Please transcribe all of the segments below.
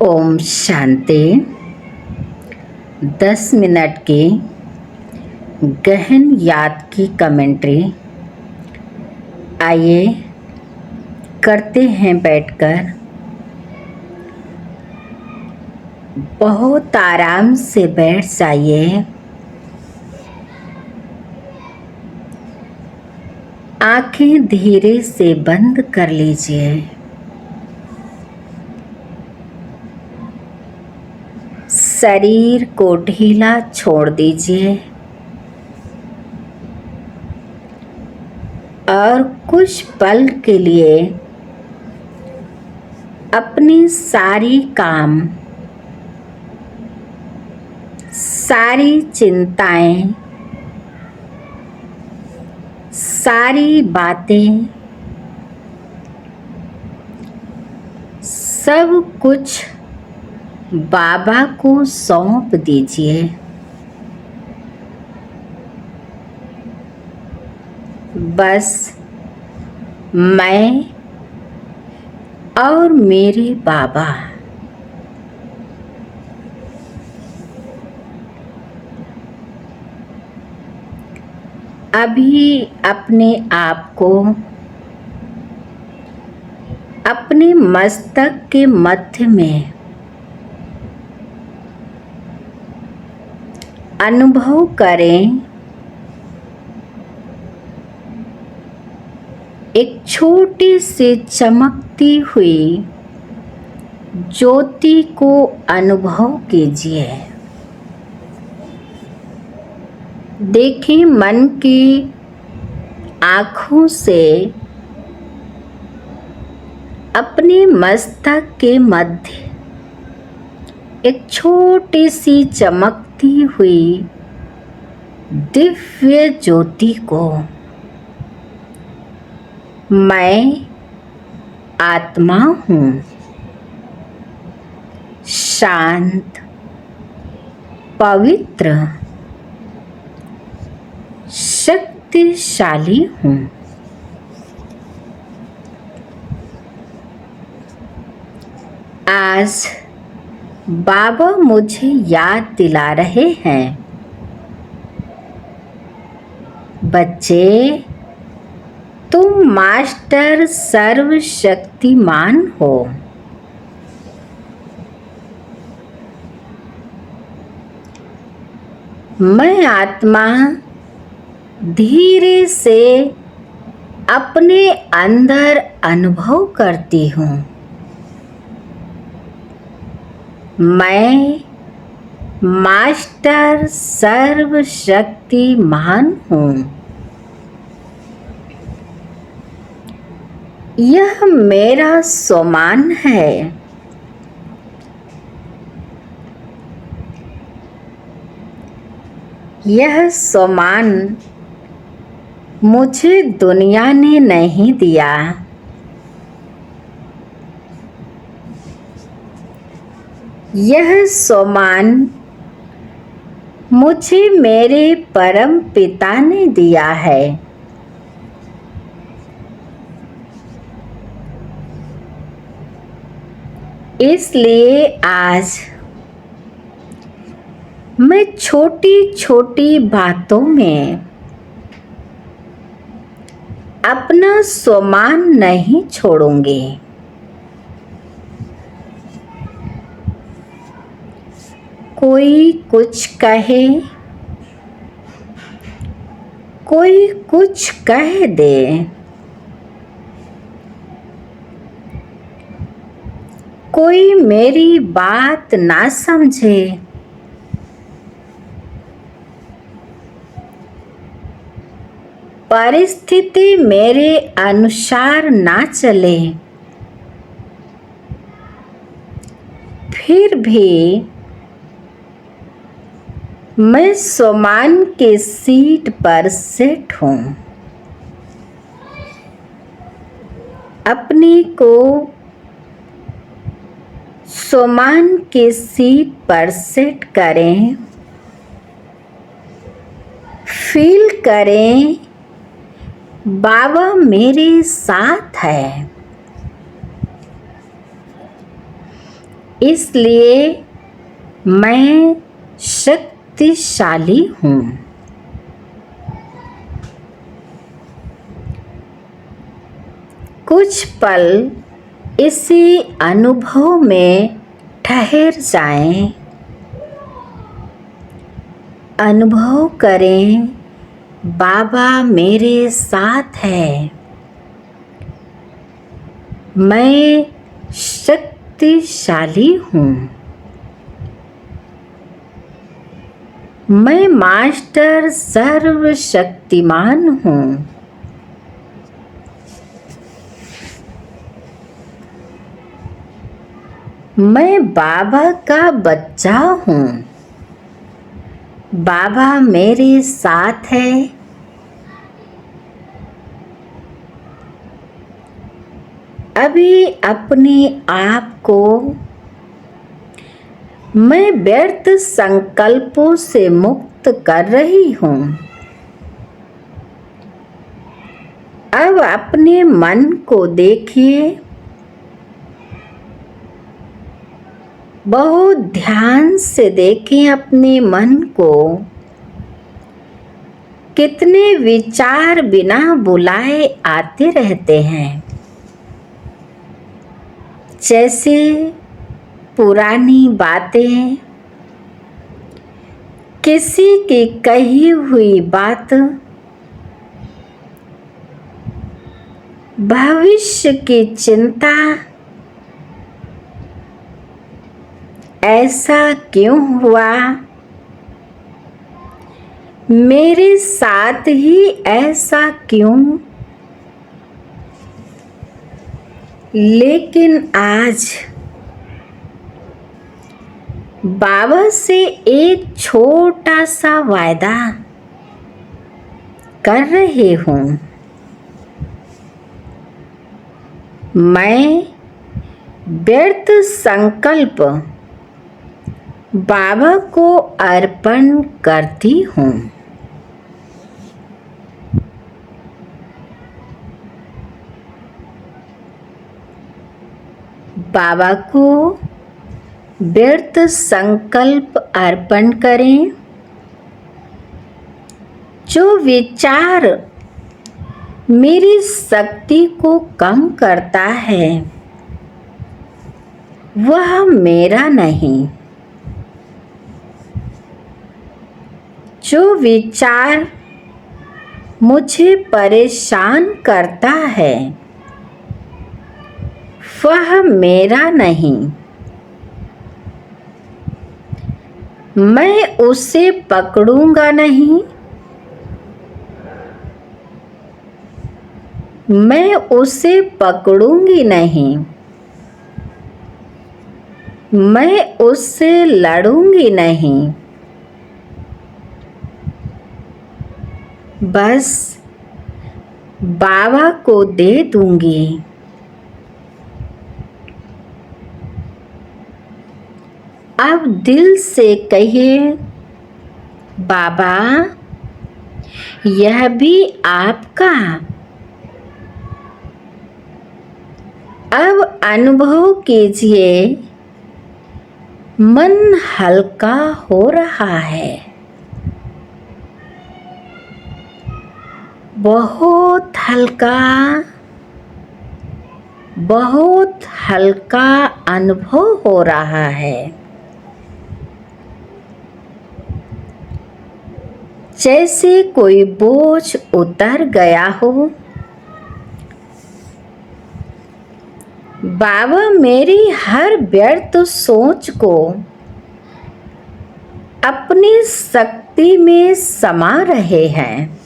Om Shanti. 10 minute की गहन याद की कमेंट्री। आइए करते हैं बैठकर। बहुत आराम से बैठ जाइए। आंखें धीरे से बंद कर लीजिए। शरीर को ढीला छोड़ दीजिए और कुछ पल के लिए अपनी सारी काम, सारी चिंताएं, सारी बातें, सब कुछ बाबा को सौंप दीजिए। बस मैं और मेरे बाबा। अभी अपने आप को अपने मस्तक के मध्य में अनुभव करें। एक छोटी सी चमकती हुई ज्योति को अनुभव कीजिए। देखें मन की आँखों से अपने मस्तक के मध्य एक छोटी सी चमकती हुई दिव्य ज्योति को। मैं आत्मा हूँ, शांत, पवित्र, शक्तिशाली हूँ। आज बाबा मुझे याद दिला रहे हैं, बच्चे तुम मास्टर सर्वशक्तिमान हो। मैं आत्मा धीरे से अपने अंदर अनुभव करती हूँ। मैं मास्टर सर्वशक्तिमान हूँ। यह मेरा सम्मान है। यह सम्मान मुझे दुनिया ने नहीं दिया। यह सम्मान मुझे मेरे परम पिता ने दिया है। इसलिए आज मैं छोटी छोटी बातों में अपना सम्मान नहीं छोड़ूंगी। कोई कुछ कहे, कोई कुछ कह दे, कोई मेरी बात ना समझे, परिस्थिति मेरे अनुसार ना चले, फिर भी मैं सम्मान के सीट पर सेट हूँ। अपने को सम्मान के सीट पर सेट करें। फील करें बाबा मेरे साथ है। इसलिए मैं शक्तिशाली हूँ। कुछ पल इसी अनुभव में ठहर जाएं। अनुभव करें, बाबा मेरे साथ है। मैं शक्तिशाली हूँ। मैं मास्टर सर्वशक्तिमान हूँ। मैं बाबा का बच्चा हूँ। बाबा मेरे साथ है। अभी अपने आप को मैं व्यर्थ संकल्पों से मुक्त कर रही हूँ। अब अपने मन को देखिए। बहुत ध्यान से देखें अपने मन को। कितने विचार बिना बुलाए आते रहते हैं। जैसे पुरानी बातें, किसी की कही हुई बात, भविष्य की चिंता। ऐसा क्यों हुआ? मेरे साथ ही ऐसा क्यों? लेकिन आज बाबा से एक छोटा सा वायदा कर रहे हूँ। मैं व्यर्थ संकल्प बाबा को अर्पण करती हूँ। बाबा को व्यर्थ संकल्प अर्पण करें। जो विचार मेरी शक्ति को कम करता है वह मेरा नहीं। जो विचार मुझे परेशान करता है वह मेरा नहीं। मैं उसे पकड़ूंगा नहीं। मैं उसे पकड़ूंगी नहीं। मैं उससे लड़ूंगी नहीं। बस बाबा को दे दूंगी। अब दिल से कहिए, बाबा यह भी आपका। अब अनुभव कीजिए, मन हल्का हो रहा है। बहुत हल्का, बहुत हल्का अनुभव हो रहा है। जैसे कोई बोझ उतर गया हो। बाबा मेरी हर व्यर्थ सोच को अपनी शक्ति में समा रहे हैं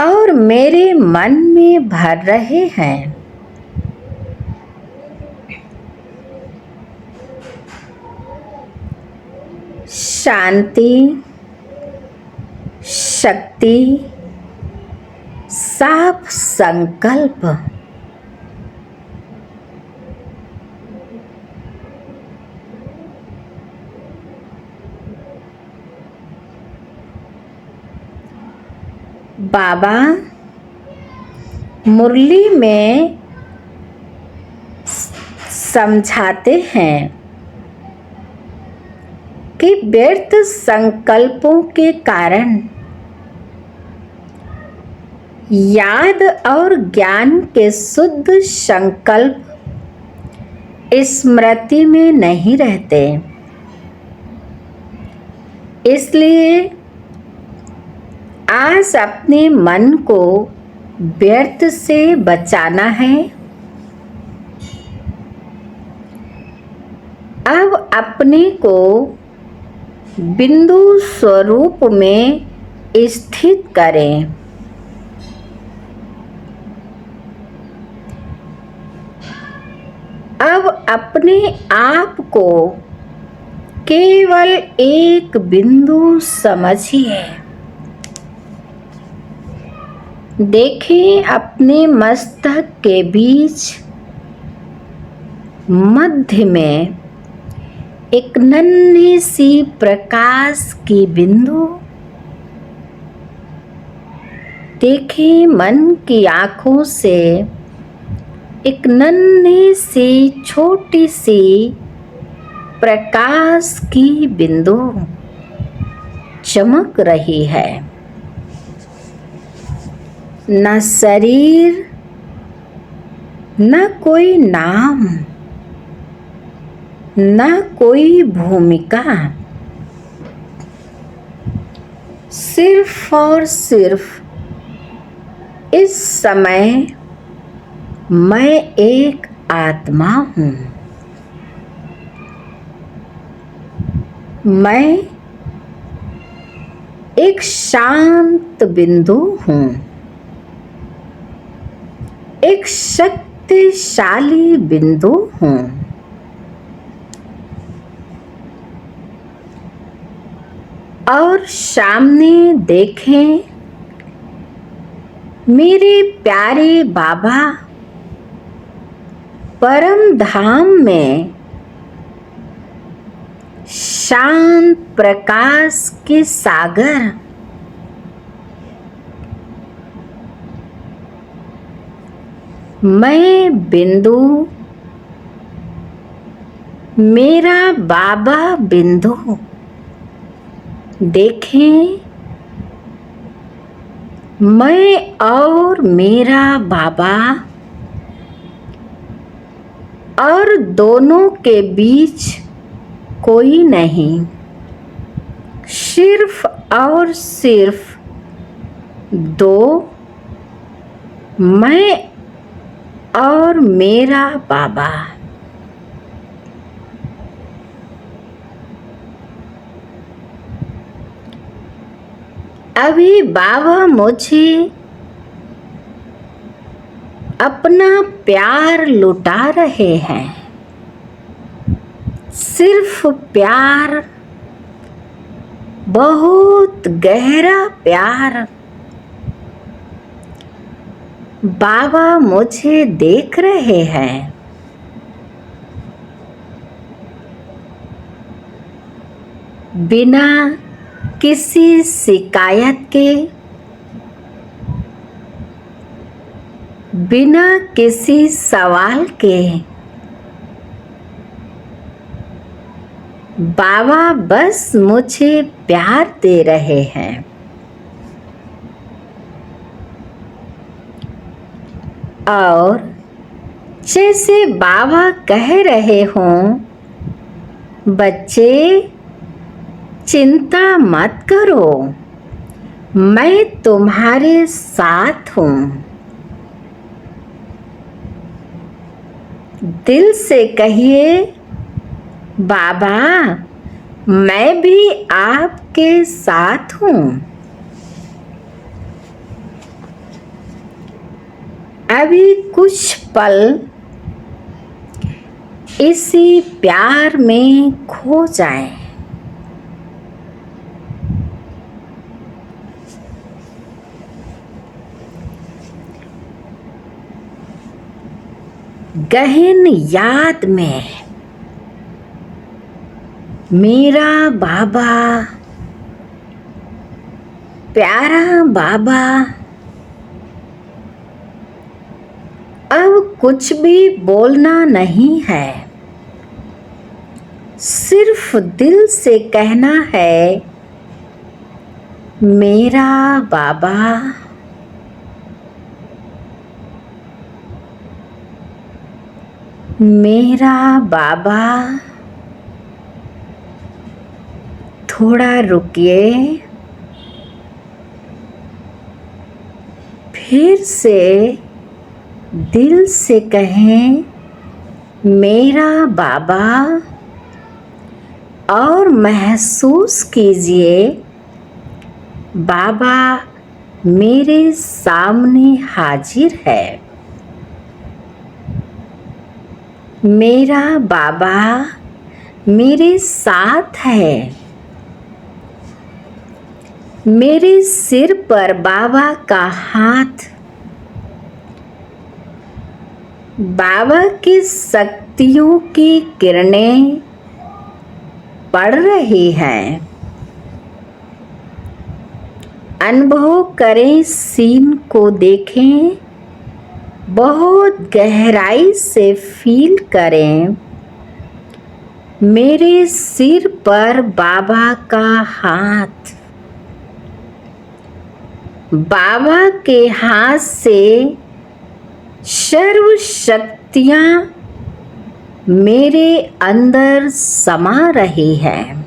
और मेरे मन में भर रहे हैं। शांति, शक्ति, साफ संकल्प। बाबा मुरली में समझाते हैं कि व्यर्थ संकल्पों के कारण याद और ज्ञान के शुद्ध संकल्प स्मृति में नहीं रहते। इसलिए आज अपने मन को व्यर्थ से बचाना है। अब अपने को बिंदु स्वरूप में स्थित करें। अब अपने आप को केवल एक बिंदु समझिए। देखें अपने मस्तक के बीच मध्य में एक नन्ही सी प्रकाश की बिंदु। देखें मन की आँखों से एक नन्ही सी छोटी सी प्रकाश की बिंदु चमक रही है। न शरीर, न कोई नाम, न कोई भूमिका, सिर्फ और सिर्फ इस समय मैं एक आत्मा हूँ। मैं एक शांत बिंदु हूँ, एक शक्तिशाली बिंदु हूँ। और सामने देखें मेरे प्यारे बाबा परम धाम में शांत प्रकाश के सागर। मैं बिंदु, मेरा बाबा बिंदु। देखें मैं और मेरा बाबा और दोनों के बीच कोई नहीं, सिर्फ और सिर्फ दो, मैं और मेरा बाबा। अभी बाबा मुझे अपना प्यार लुटा रहे हैं। सिर्फ प्यार, बहुत गहरा प्यार। बाबा मुझे देख रहे हैं। बिना किसी शिकायत के, बिना किसी सवाल के बाबा बस मुझे प्यार दे रहे हैं। और जैसे बाबा कह रहे हों, बच्चे चिंता मत करो, मैं तुम्हारे साथ हूँ। दिल से कहिए, बाबा मैं भी आपके साथ हूँ। अभी कुछ पल इसी प्यार में खो जाएं। गहन याद में मेरा बाबा, प्यारा बाबा अब कुछ भी बोलना नहीं है, सिर्फ दिल से कहना है, मेरा बाबा। मेरा बाबा। थोड़ा रुकिए, फिर से दिल से कहें, मेरा बाबा, और महसूस कीजिए बाबा मेरे सामने हाजिर है। मेरा बाबा मेरे साथ है। मेरे सिर पर बाबा का हाथ। बाबा की शक्तियों की किरणें पड़ रही हैं। अनुभव करें, सीन को देखें, बहुत गहराई से फील करें। मेरे सिर पर बाबा का हाथ। बाबा के हाथ से सर्व शक्तियाँ मेरे अंदर समा रही है।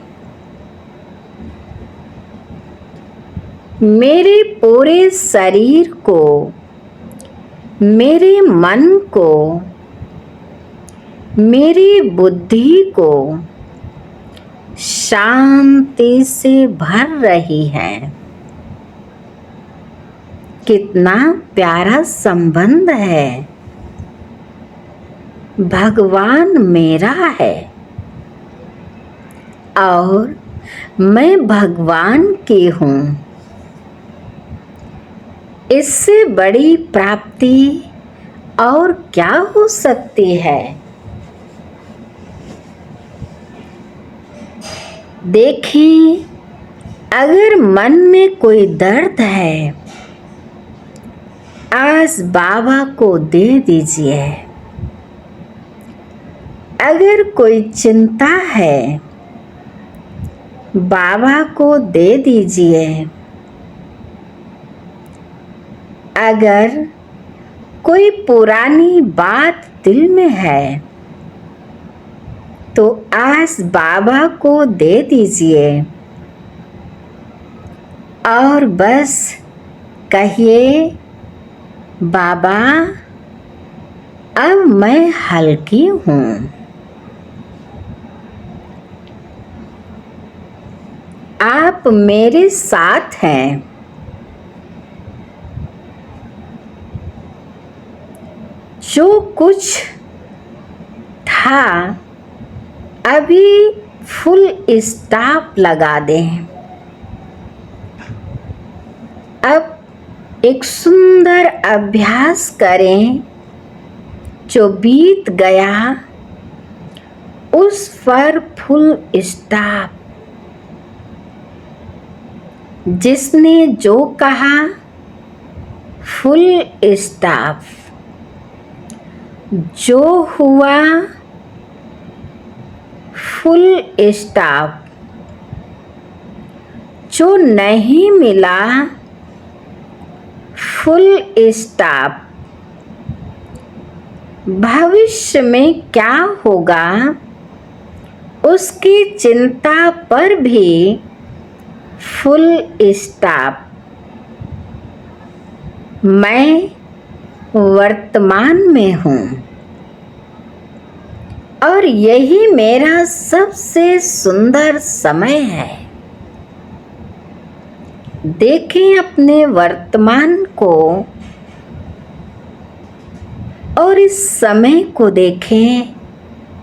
मेरे पूरे शरीर को, मेरे मन को, मेरी बुद्धि को शांति से भर रही है। कितना प्यारा संबंध है। भगवान मेरा है और मैं भगवान की हूँ। इससे बड़ी प्राप्ति और क्या हो सकती है। देखें, अगर मन में कोई दर्द है, आज बाबा को दे दीजिए। अगर कोई चिंता है, बाबा को दे दीजिए। अगर कोई पुरानी बात दिल में है, तो आज बाबा को दे दीजिए और बस कहिए, बाबा अब मैं हल्की हूँ। आप मेरे साथ हैं। जो कुछ था अभी फुल स्टॉप लगा दें। अब एक सुंदर अभ्यास करें। जो बीत गया उस पर फुल स्टॉप। जिसने जो कहा फुल स्टॉप। जो हुआ फुल स्टॉप। जो नहीं मिला फुल स्टॉप। भविष्य में क्या होगा उसकी चिंता पर भी फुल स्टॉप। मैं वर्तमान में हूँ और यही मेरा सबसे सुंदर समय है। देखें अपने वर्तमान को और इस समय को देखें।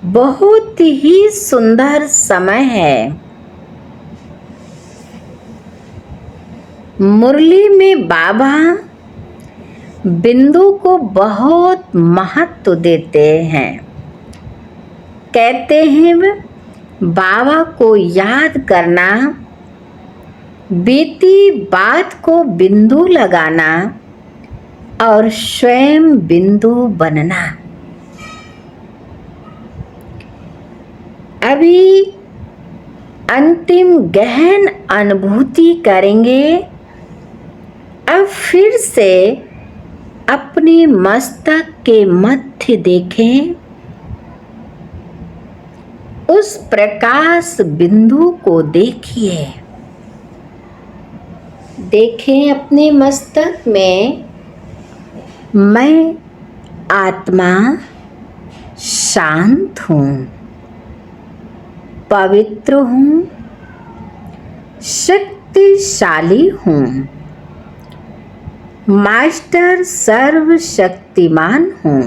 बहुत ही सुंदर समय है। मुरली में बाबा बिंदु को बहुत महत्व देते हैं। कहते हैं बाबा को याद करना, बीती बात को बिंदु लगाना और स्वयं बिंदु बनना। अभी अंतिम गहन अनुभूति करेंगे। अब फिर से अपने मस्तक के मध्य देखें, उस प्रकाश बिंदु को देखिए। देखें अपने मस्तक में, मैं आत्मा शांत हूँ, पवित्र हूँ, शक्तिशाली हूँ, मास्टर सर्वशक्तिमान हूँ।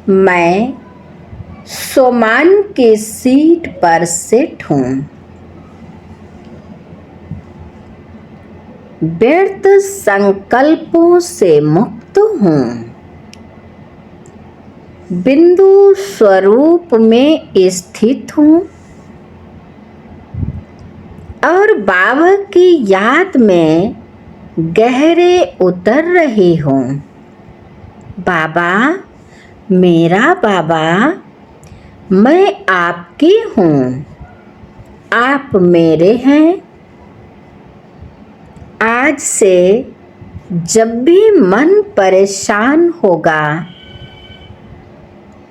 मैं स्वमान की सीट पर सेट हूँ। व्यर्थ संकल्पों से मुक्त हूँ। बिंदु स्वरूप में स्थित हूँ और बाबा की याद में गहरे उतर रही हूँ। बाबा, मेरा बाबा, मैं आपकी हूँ, आप मेरे हैं। आज से जब भी मन परेशान होगा,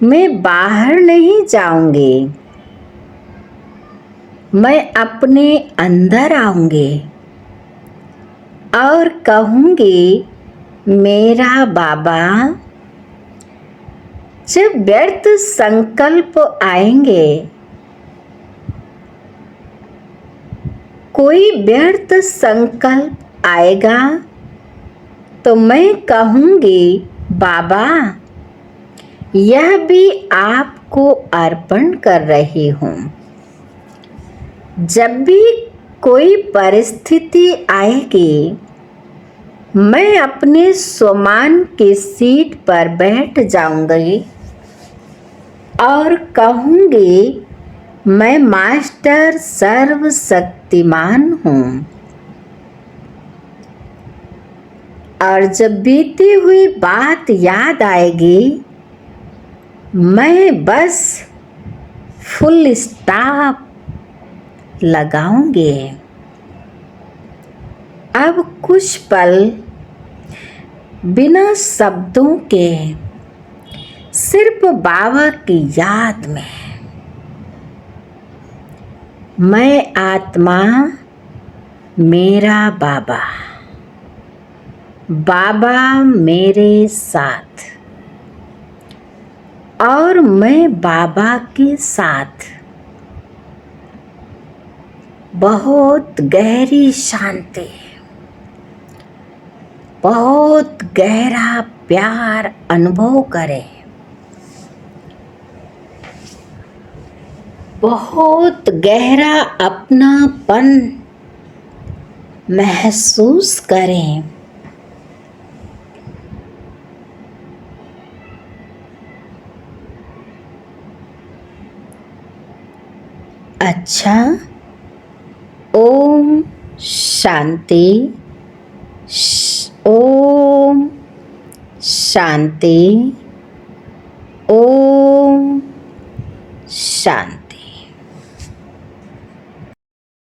मैं बाहर नहीं जाऊंगी, मैं अपने अंदर आऊंगी और कहूंगी, मेरा बाबा। जब व्यर्थ संकल्प आएंगे, कोई व्यर्थ संकल्प आएगा तो मैं कहूंगी, बाबा, यह भी आपको अर्पण कर रही हूँ। जब भी कोई परिस्थिति आएगी, मैं अपने स्वमान की सीट पर बैठ जाऊंगी और कहूंगी, मैं मास्टर सर्वशक्तिमान हूँ। और जब बीती हुई बात याद आएगी, मैं बस फुल स्टॉप लगाऊंगी। अब कुछ पल बिना शब्दों के सिर्फ बाबा की याद में, मैं आत्मा, मेरा बाबा, बाबा मेरे साथ और मैं बाबा के साथ। बहुत गहरी शांति, बहुत गहरा प्यार अनुभव करें। बहुत गहरा अपनापन महसूस करें। अच्छा, ओम शांति, ओम शांति, ओम शांति।